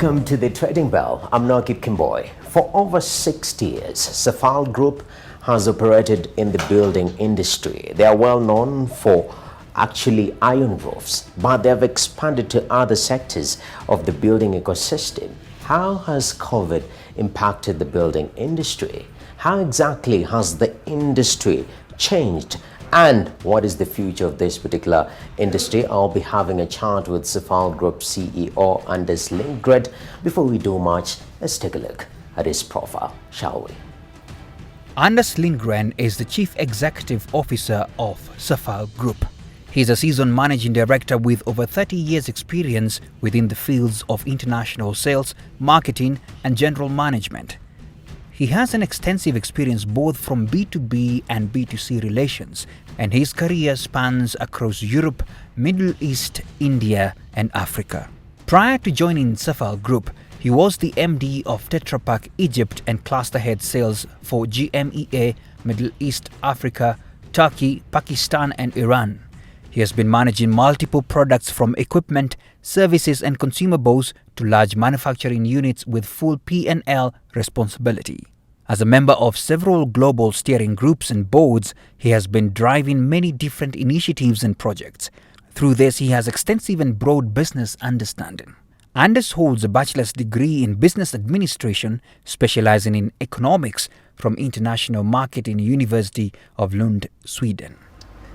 Welcome to the Trading Bell. I'm Nagib Kimboy. For over 60 years, Safal Group has operated in the building industry. They are well known for actually iron roofs, but they have expanded to other sectors of the building ecosystem. How has COVID impacted the building industry? How exactly has the industry changed? And what is the future of this particular industry? I'll be having a chat with Safal Group CEO Anders Lindgren. Before we do much, let's take a look at his profile, shall we? Anders Lindgren is the Chief Executive Officer of Safal Group. He's a seasoned managing director with over 30 years' experience within the fields of international sales, marketing, and general management. He has an extensive experience both from B2B and B2C relations, and his career spans across Europe, Middle East, India, and Africa. Prior to joining Safal Group, he was the MD of Tetra Pak Egypt and cluster head sales for GMEA, Middle East, Africa, Turkey, Pakistan, and Iran. He has been managing multiple products from equipment, services, and consumables to large manufacturing units with full P&L responsibility. As a member of several global steering groups and boards, he has been driving many different initiatives and projects. Through this, he has extensive and broad business understanding. Anders holds a bachelor's degree in business administration, specializing in economics from International Marketing University of Lund, Sweden.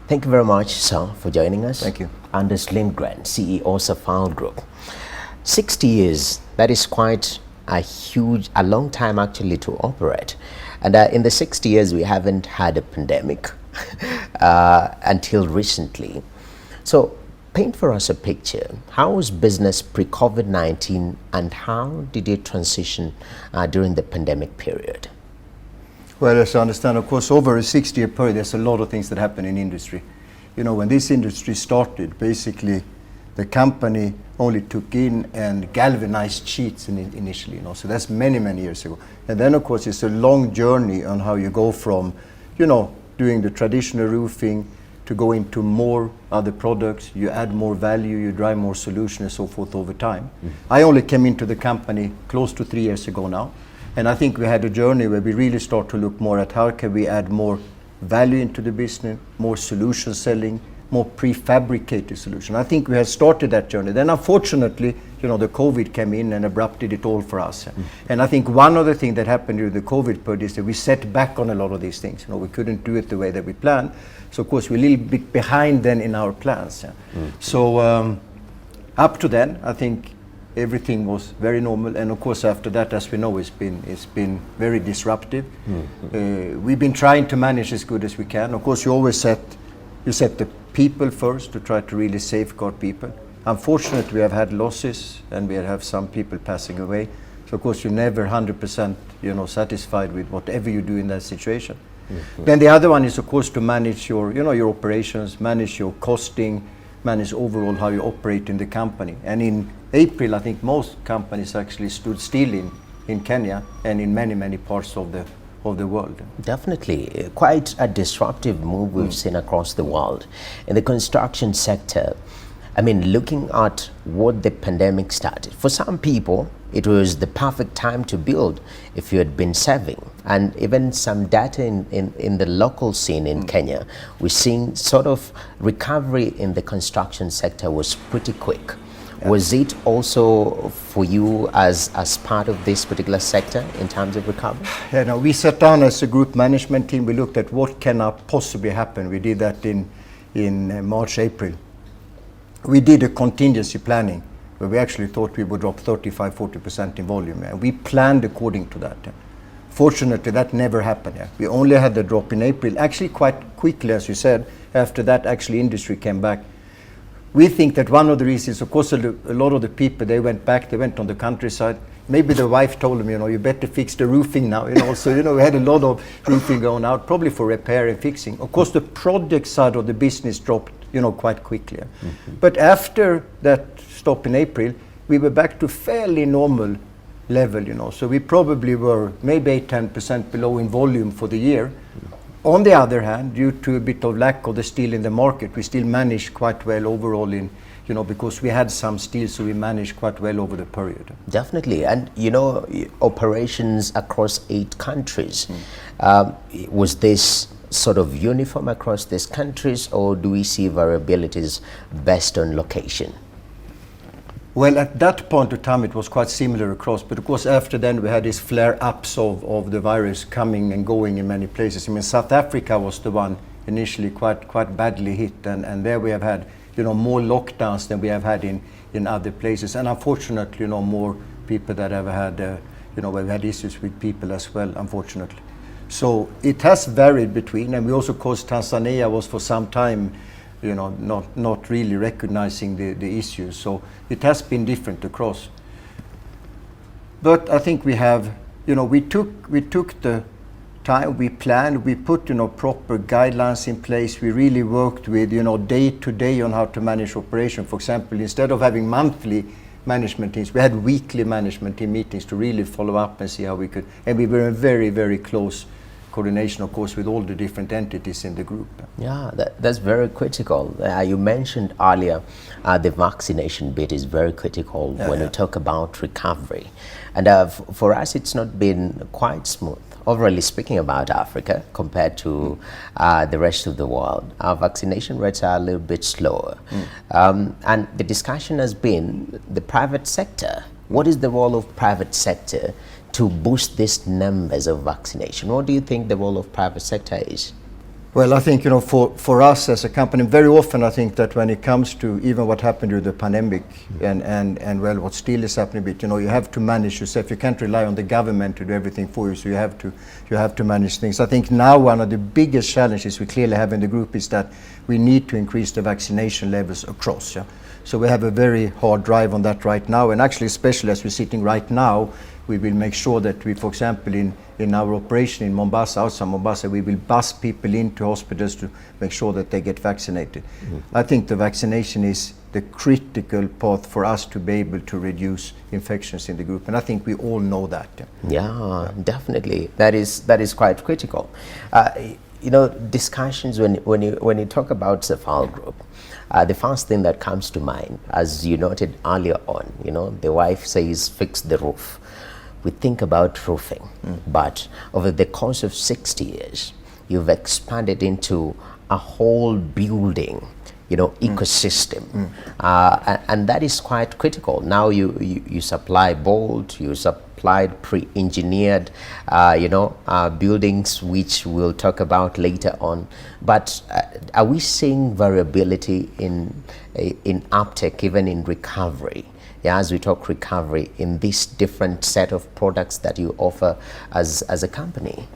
Thank you very much, sir, for joining us. Thank you. Anders Lindgren, CEO Safal Group. 60 years, that is quite a long time actually to operate. And in the 60 years, we haven't had a pandemic until recently. So paint for us a picture. How was business pre-COVID-19 and how did it transition during the pandemic period? Well, as I understand, of course, over a 60-year period, there's a lot of things that happen in industry. You know, when this industry started, basically, the company only took in and galvanized sheets initially, so that's many, many years ago. And then, of course, it's a long journey on how you go from, doing the traditional roofing to go into more other products, you add more value, you drive more solutions and so forth over time. I only came into the company close to 3 years ago now. And I think we had a journey where we really start to look more at how can we add more value into the business, more solution selling, more prefabricated solution. I think we had started that journey. Then unfortunately, the COVID came in and abrupted it all for us. And I think one other thing that happened during the COVID period is that we set back on a lot of these things. We couldn't do it the way that we planned. So of course we're a little bit behind then in our plans. So up to then, I think everything was very normal, and of course after that, as we know, it's been very disruptive. We've been trying to manage as good as we can. Of course, you always set the people first to try to really safeguard people. Unfortunately, we have had losses, and we have some people passing away. So of course, you're never 100% satisfied with whatever you do in that situation. Then the other one is, of course, to manage your operations, manage your costing, manage overall how you operate in the company. And in April, I think most companies actually stood still in Kenya and in many, many parts of the world. Definitely. Quite a disruptive move we've seen across the world. In the construction sector, looking at what the pandemic started, for some people, it was the perfect time to build if you had been saving. And even some data in the local scene in Kenya, we're seeing sort of recovery in the construction sector was pretty quick. Yeah. Was it also for you as part of this particular sector in terms of recovery? Yeah, no, we sat down as a group management team. We looked at what can possibly happen. We did that in March, April. We did a contingency planning where we actually thought we would drop 35-40% in volume, and we planned according to that. Fortunately, that never happened. We only had the drop in April, actually quite quickly, as you said. After that, actually, industry came back. We think that one of the reasons, of course, a lot of the people, they went on the countryside. Maybe the wife told them, you better fix the roofing now. So, we had a lot of roofing going out, probably for repair and fixing. Of course, the project side of the business dropped, quite quickly. But after that stop in April, we were back to fairly normal level, So we probably were maybe 8-10% below in volume for the year. On the other hand, due to a bit of lack of the steel in the market, we still managed quite well overall in because we had some still, so we managed quite well over the period. Definitely, and operations across 8 countries. Was this sort of uniform across these countries, or do we see variabilities based on location? Well, at that point of time, it was quite similar across, but of course after then we had these flare-ups of the virus coming and going in many places. I mean, South Africa was the one initially quite badly hit, and there we have had more lockdowns than we have had in other places, and unfortunately more people that have had we've had issues with people as well, unfortunately. So it has varied between, and we also, of course, Tanzania was for some time not really recognizing the issues, so it has been different across. But I think we have, we took the time, we planned, we put proper guidelines in place. We really worked with day to day on how to manage operation. For example, instead of having monthly management teams, we had weekly management team meetings to really follow up and see how we could, and we were in very, very close coordination, of course, with all the different entities in the group. Yeah, that's very critical. You mentioned earlier the vaccination bit is very critical when you talk about recovery. And for us, it's not been quite smooth. Overall speaking about Africa compared to the rest of the world, our vaccination rates are a little bit slower. And the discussion has been the private sector. What is the role of private sector to boost these numbers of vaccination? What do you think the role of private sector is? Well, I think, for us as a company, very often I think that when it comes to even what happened during the pandemic and well, what still is happening, but you have to manage yourself. You can't rely on the government to do everything for you, so you have to manage things. I think now one of the biggest challenges we clearly have in the group is that we need to increase the vaccination levels across. So we have a very hard drive on that right now, and actually, especially as we're sitting right now, we will make sure that we, for example, in our operation in Mombasa, outside Mombasa, we will bus people into hospitals to make sure that they get vaccinated. I think the vaccination is the critical path for us to be able to reduce infections in the group, and I think we all know that. Yeah, definitely. That is quite critical. Discussions when you talk about Safal Group, the first thing that comes to mind, as you noted earlier on, the wife says, fix the roof. We think about roofing, but over the course of 60 years, you've expanded into a whole building, ecosystem, and that is quite critical. Now you supply bolt, you supplied pre-engineered, buildings, which we'll talk about later on. But are we seeing variability in uptake, even in recovery? Yeah, as we talk recovery in this different set of products that you offer as a company?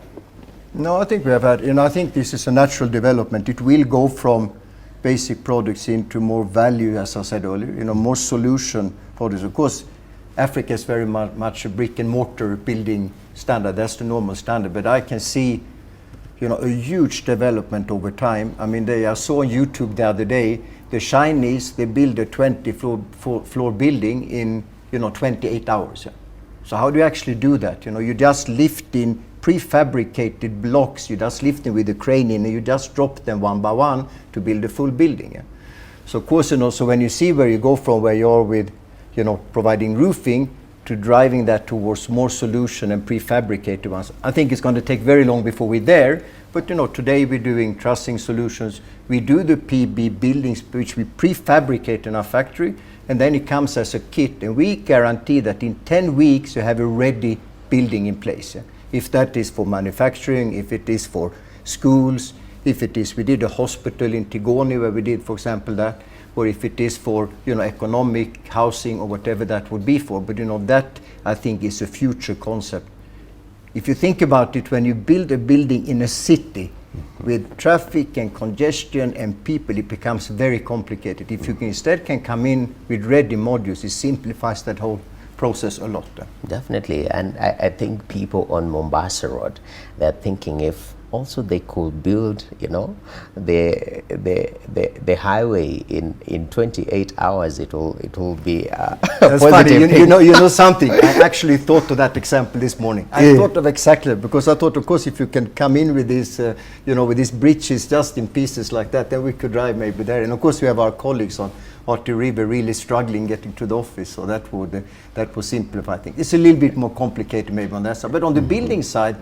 No, I think we have had, I think this is a natural development. It will go from basic products into more value, as I said earlier, more solution products. Of course, Africa is very much a brick and mortar building standard. That's the normal standard. But I can see, a huge development over time. I mean, I saw on YouTube the other day, the Chinese, they build a 20-floor building in 28 hours. So how do you actually do that? You just lift in prefabricated blocks, you just lift them with a crane in, and you just drop them one by one to build a full building. So of course, so when you see where you go from where you are with, providing roofing to driving that towards more solution and prefabricated ones, I think it's going to take very long before we're there. But today we're doing trussing solutions. We do the PB buildings, which we prefabricate in our factory, and then it comes as a kit, and we guarantee that in 10 weeks you have a ready building in place. If that is for manufacturing, if it is for schools, if it is, we did a hospital in Tigoni where we did, for example, that, or if it is for economic housing or whatever that would be for. But that I think is a future concept. If you think about it, when you build a building in a city with traffic and congestion and people, it becomes very complicated. If you instead can come in with ready modules, it simplifies that whole process a lot. Definitely, and I think people on Mombasa Road, they're thinking if also they could build, the highway in 28 hours, it will be That's funny. You know something. I actually thought of that example this morning. I thought of exactly, because I thought, of course, if you can come in with these, with these bridges just in pieces like that, then we could drive maybe there. And of course, we have our colleagues on at the river really struggling getting to the office. So that would simplify things. It's a little bit more complicated maybe on that side, but on the building side,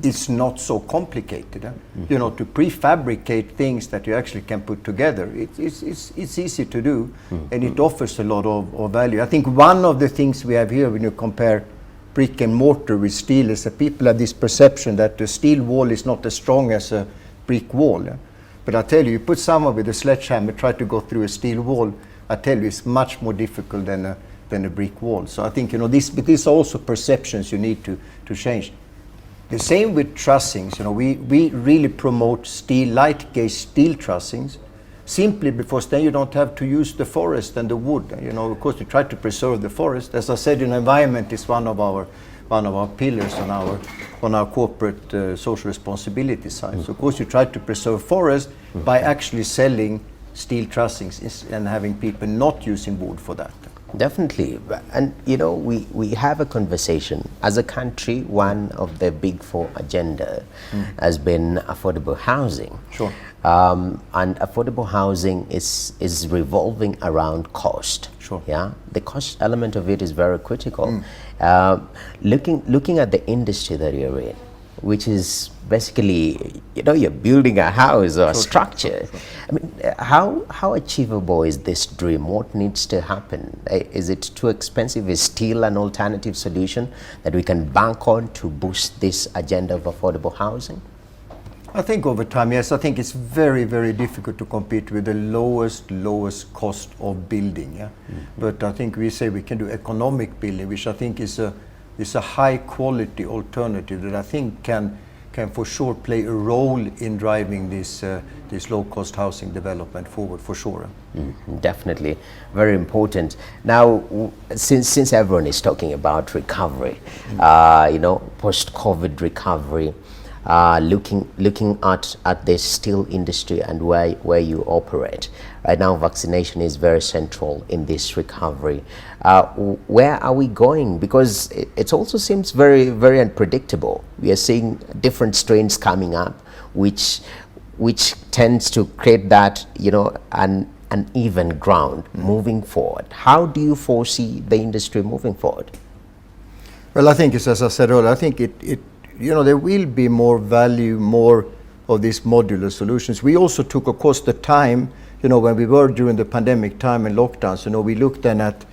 it's not so complicated. You know, to prefabricate things that you actually can put together, it's easy to do, and it offers a lot of value. I think one of the things we have here when you compare brick and mortar with steel is that people have this perception that the steel wall is not as strong as a brick wall. But I tell you put someone with a sledgehammer try to go through a steel wall, I tell you it's much more difficult than a brick wall. So I think, you know, these are also perceptions you need to change. The same with trussings. You know, we really promote steel, light gauge steel trussings, simply because then you don't have to use the forest and the wood. You know, of course, we try to preserve the forest. As I said, you know, environment is one of our pillars on our corporate social responsibility side. So of course, you try to preserve forest by actually selling steel trussings and having people not using wood for that. Definitely. And you know, we have a conversation. As a country, one of the big four agenda has been affordable housing. Sure. And affordable housing is revolving around cost. Sure. Yeah, the cost element of it is very critical. Looking at the industry that you're in, which is basically, you know, you're building a house or a structure. Sure. I mean, how achievable is this dream? What needs to happen? Is it too expensive? Is steel an alternative solution that we can bank on to boost this agenda of affordable housing? I think over time, yes. I think it's very, very difficult to compete with the lowest cost of building. Yeah, but I think we say we can do economic building, which I think is a high quality alternative that I think can for sure play a role in driving this low cost housing development forward, for sure. Definitely, very important. Now, since everyone is talking about recovery, you know, post-COVID recovery. Looking at the steel industry and where you operate right now, vaccination is very central in this recovery. Where are we going? Because it also seems very, very unpredictable. We are seeing different strains coming up, which tends to create that, you know, an uneven ground moving forward. How do you foresee the industry moving forward? Well, I think it's, as I said earlier, I think it you know, there will be more value, more of these modular solutions. We also took, of course, the time, you know, when we were during the pandemic time and lockdowns, you know, we looked then at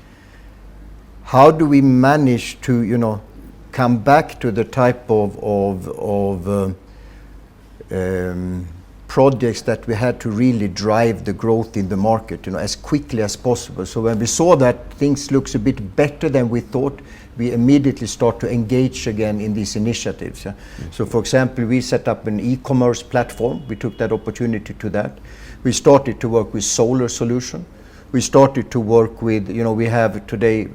how do we manage to, you know, come back to the type of projects that we had to really drive the growth in the market, you know, as quickly as possible. So when we saw that things looks a bit better than we thought, we immediately start to engage again in these initiatives. Yeah? So for example, we set up an e-commerce platform. We took that opportunity to that. We started to work with solar solution. We started to work with, you know, we have today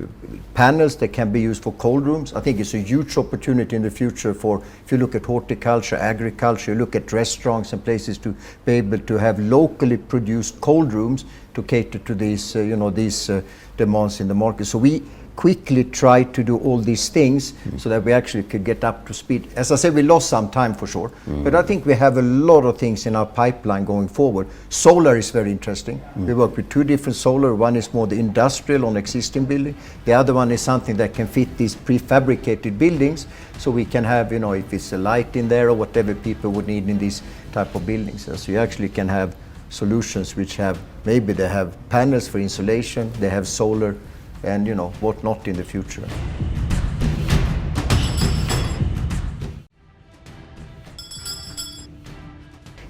panels that can be used for cold rooms. I think it's a huge opportunity in the future for, if you look at horticulture, agriculture, you look at restaurants and places to be able to have locally produced cold rooms to cater to these, you know, these demands in the market. So we quickly try to do all these things so that we actually could get up to speed. As I said, we lost some time for sure, but I think we have a lot of things in our pipeline going forward. Solar is very interesting. We work with two different solar. One is more the industrial on existing building. The other one is something that can fit these prefabricated buildings, so we can have, you know, if it's a light in there or whatever people would need in these type of buildings. So you actually can have solutions which have, maybe they have panels for insulation, they have solar, and, you know, what not in the future.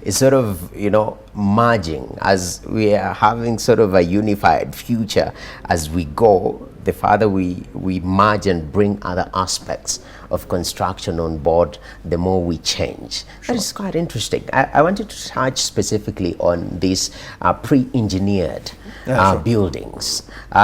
It's sort of, you know, merging as we are having sort of a unified future as we go. The further we merge and bring other aspects of construction on board, the more we change. Sure. That is quite interesting. I wanted to touch specifically on these pre-engineered buildings.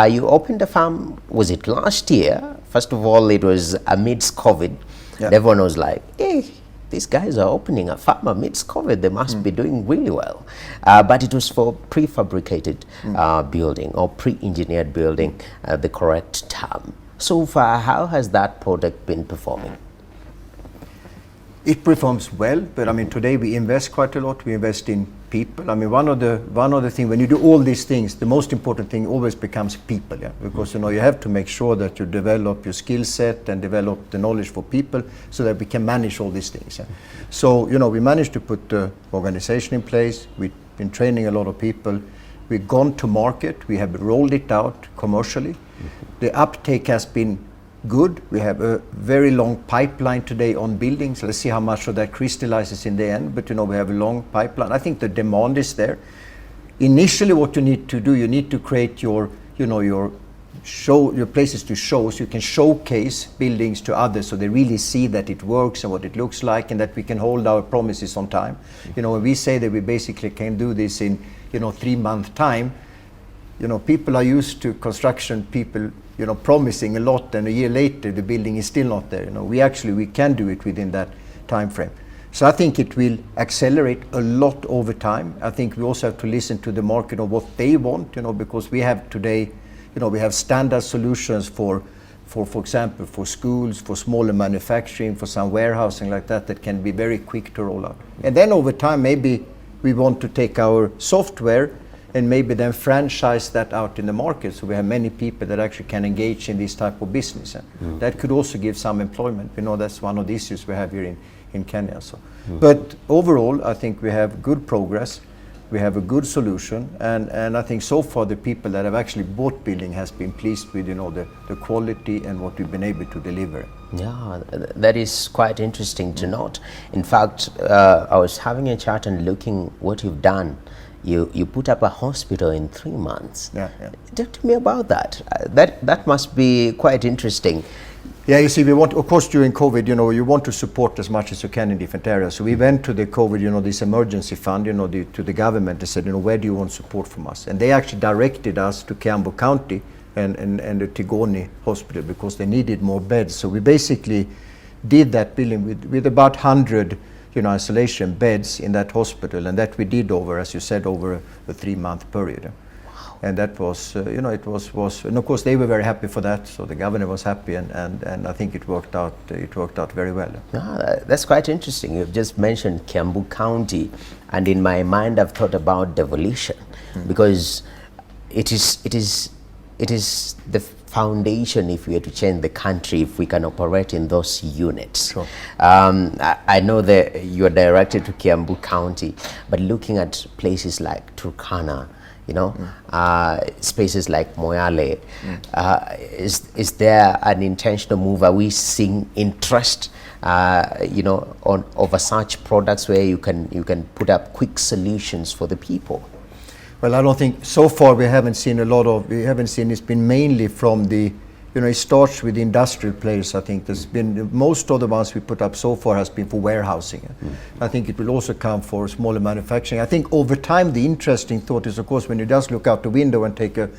You opened a farm, was it last year? First of all, it was amidst COVID. Yeah. Everyone was like, hey, these guys are opening a farm amidst COVID, they must be doing really well. But it was for prefabricated building or pre-engineered building, the correct term. So far, how has that product been performing? It performs well, but I mean today we invest quite a lot. We invest in people. I mean one of the things when you do all these things, the most important thing always becomes people, yeah. Because you have to make sure that you develop your skill set and develop the knowledge for people so that we can manage all these things. Yeah. So we managed to put the organization in place. We've been training a lot of people. We've gone to market. We have rolled it out commercially. The uptake has been good. We have a very long pipeline today on buildings. Let's see how much of that crystallizes in the end. But we have a long pipeline. I think the demand is there. Initially, what you need to do, you need to create your places to show, so you can showcase buildings to others, so they really see that it works and what it looks like, and that we can hold our promises on time. When we say that we basically can do this in 3-month time, people are used to construction people promising a lot, and a year later the building is still not there. We can do it within that time frame. So I think it will accelerate a lot over time. I think we also have to listen to the market on what they want, because we have today, we have standard solutions for example, for schools, for smaller manufacturing, for some warehousing like that can be very quick to roll out. And then over time, maybe we want to take our software and maybe then franchise that out in the market, so we have many people that actually can engage in this type of business. That could also give some employment. That's one of the issues we have here in Kenya. So, but overall, I think we have good progress. We have a good solution, and I think so far the people that have actually bought building has been pleased with the quality and what we've been able to deliver. Yeah, that is quite interesting to note. In fact, I was having a chat and looking what you've done. You put up a hospital in 3 months. Yeah. Talk to me about that. That must be quite interesting. Yeah, you see, we want, of course, during COVID, you want to support as much as you can in different areas. So we went to the COVID, this emergency fund, to the government and said, where do you want support from us? And they actually directed us to Kiambu County and the Tigoni Hospital because they needed more beds. So we basically did that building with about 100 isolation beds in that hospital, and that we did over, as you said, over a 3-month period. Wow. And that was, it was, and of course they were very happy for that. So the governor was happy, and I think it worked out very well. Ah, that's quite interesting. You've just mentioned Kiambu County, and in my mind I've thought about devolution, because it is the foundation if we are to change the country, if we can operate in those units. Sure. I know that you're directed to Kiambu County, but looking at places like Turkana, spaces like Moyale, is there an intentional move? Are we seeing interest, over such products where you can put up quick solutions for the people? Well, I don't think so far we haven't seen it's been mainly from the, it starts with industrial players. I think there's been, most of the ones we put up so far has been for warehousing. I think it will also come for smaller manufacturing. I think over time the interesting thought is, of course, when you just look out the window and take a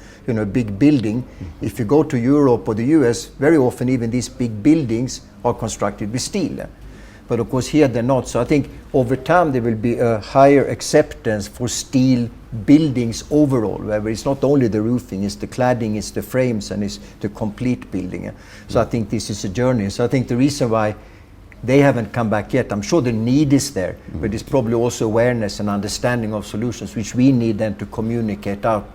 big building, if you go to Europe or the US, very often even these big buildings are constructed with steel. But of course here they're not. So I think over time there will be a higher acceptance for steel buildings overall, where it's not only the roofing, it's the cladding, it's the frames, and it's the complete building. So I think this is a journey. So I think the reason why they haven't come back yet, I'm sure the need is there, but it's probably also awareness and understanding of solutions, which we need then to communicate out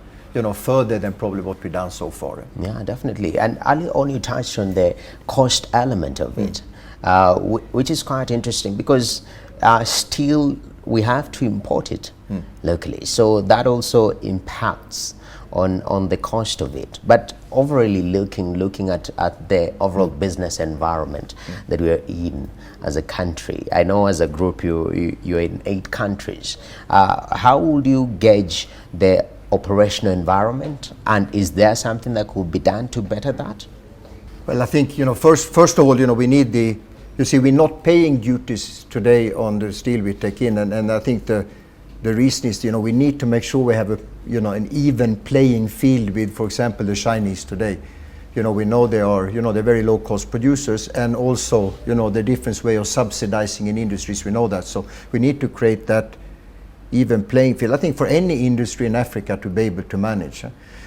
further than probably what we've done so far. Yeah, definitely. And earlier on you touched on the cost element of it. Which is quite interesting, because steel, we have to import it locally, so that also impacts on the cost of it. But overall, looking at the overall business environment that we are in as a country, I know as a group you're in 8 countries. How would you gauge the operational environment, and is there something that could be done to better that? Well, I think first of all, we need you see, we're not paying duties today on the steel we take in, and I think the reason is, we need to make sure we have an even playing field with, for example, the Chinese today. We know they are, they're very low cost producers, and also, the different way of subsidizing in industries, we know that. So we need to create that, even playing field, I think, for any industry in Africa to be able to manage.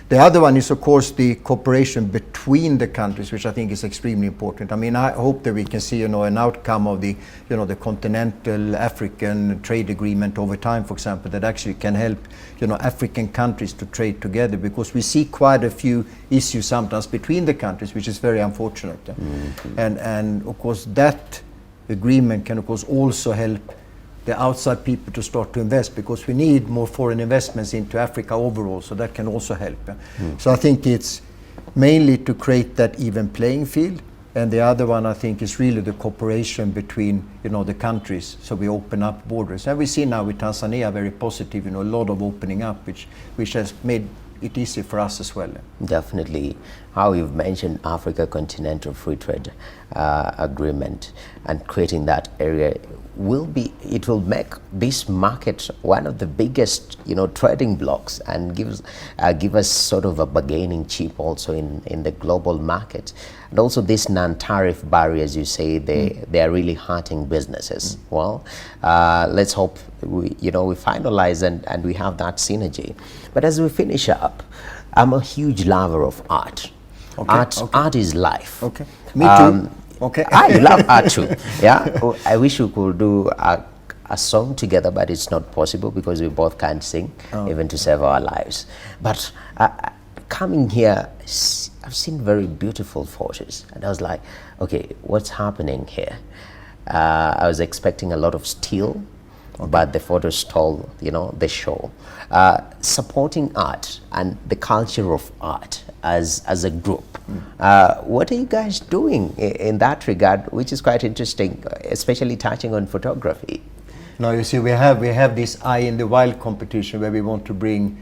The other one is, of course, the cooperation between the countries, which I think is extremely important. I mean, I hope that we can see, an outcome of the, the continental African trade agreement over time, for example, that actually can help, African countries to trade together, because we see quite a few issues sometimes between the countries, which is very unfortunate. Mm-hmm. And of course, that agreement can, of course, also help the outside people to start to invest, because we need more foreign investments into Africa overall, so that can also help. So I think it's mainly to create that even playing field, and the other one I think is really the cooperation between the countries, so we open up borders. And we see now with Tanzania very positive, a lot of opening up, which has made it easy for us as well. Definitely. How you've mentioned Africa Continental Free Trade Agreement and creating that area it will make this market one of the biggest trading blocks, and give us sort of a bargaining chip also in the global market. And also this non-tariff barriers, you say they are really hurting businesses. Well, let's hope we finalize and we have that synergy. But as we finish up, I'm a huge lover of art. Okay, art is life. Okay, me too. Okay. I love art too. Yeah, I wish we could do a song together, but it's not possible because we both can't sing, even to save our lives. But coming here, I've seen very beautiful photos, and I was like, okay, what's happening here? I was expecting a lot of steel, but the photos stole, the show. Supporting art and the culture of art as a group. What are you guys doing in that regard, which is quite interesting, especially touching on photography? No, you see, we have this Eye in the Wild competition where we want to bring,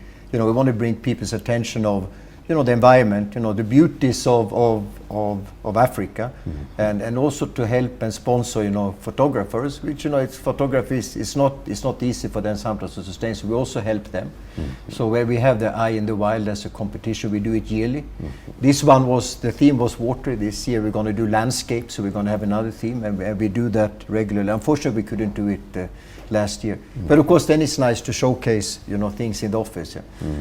people's attention of, the environment, the beauties of Africa, and also to help and sponsor, photographers, which, photography is not easy for them sometimes to sustain, so we also help them. So where we have the Eye in the Wild as a competition, we do it yearly. This one the theme was water. This year we're going to do landscape, so we're going to have another theme, and we do that regularly. Unfortunately, we couldn't do it last year. But of course, then it's nice to showcase, things in the office.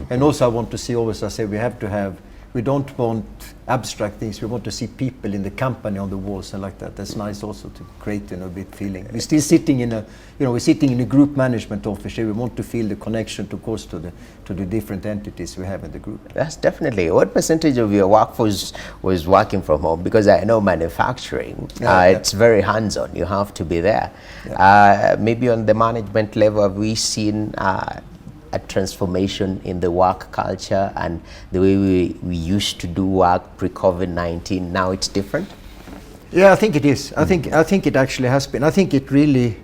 And also I want to see, always I say, we don't want abstract things, we want to see people in the company on the walls and like that. That's nice also to create a bit feeling. We're still sitting in a group management office. We want to feel the connection, of course, to the different entities we have in the group. That's definitely. What percentage of your workforce was working from home? Because I know manufacturing, it's very hands-on. You have to be there. Maybe on the management level, have we seen a transformation in the work culture and the way we used to do work pre-COVID-19? Now it's different? Yeah, I think it is. I think it actually has been. I think it really,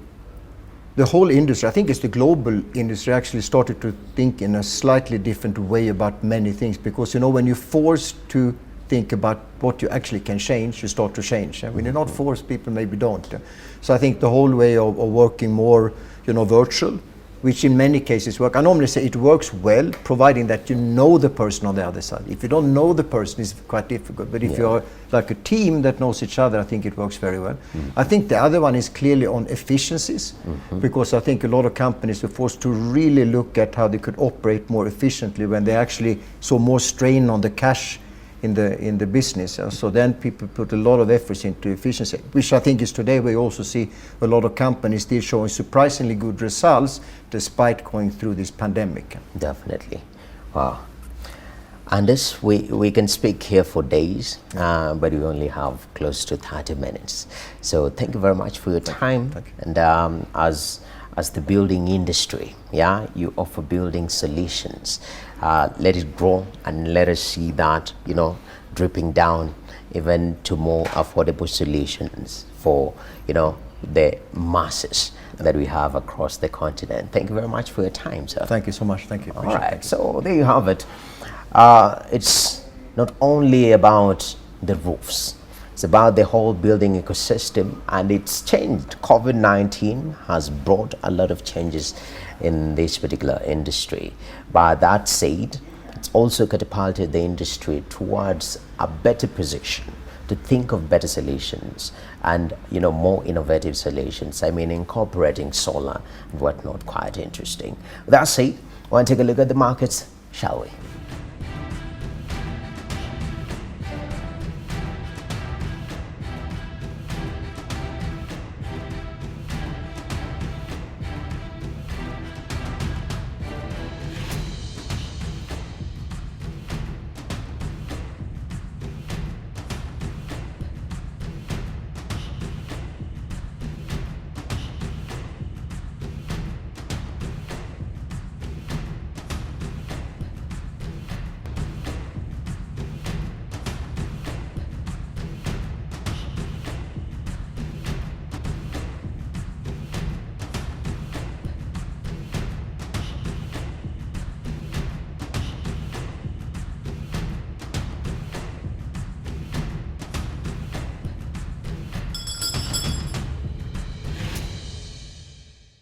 the whole industry, I think it's the global industry actually started to think in a slightly different way about many things, because when you're forced to think about what you actually can change, you start to change. When you're not forced, people maybe don't. So I think the whole way of working more, virtual, which in many cases work. I normally say it works well, providing that you know the person on the other side. If you don't know the person, it's quite difficult. But if you are like a team that knows each other, I think it works very well. I think the other one is clearly on efficiencies, because I think a lot of companies are forced to really look at how they could operate more efficiently when they actually saw more strain on the cash in the business. So then people put a lot of efforts into efficiency, which I think is today we also see a lot of companies still showing surprisingly good results despite going through this pandemic. Definitely. Wow. Anders, we can speak here for days, but we only have close to 30 minutes. So thank you very much for your time. Thank you. And as the building industry, you offer building solutions. Let it grow and let us see that, dripping down even to more affordable solutions for, the masses that we have across the continent. Thank you very much for your time, sir. Thank you so much. Thank you. All right. So there you have it. It's not only about the roofs. It's about the whole building ecosystem, and it's changed. COVID-19 has brought a lot of changes in this particular industry. But that said, it's also catapulted the industry towards a better position to think of better solutions and, you know, more innovative solutions. I mean, incorporating solar and whatnot, quite interesting. With that said, I want to take a look at the markets, shall we?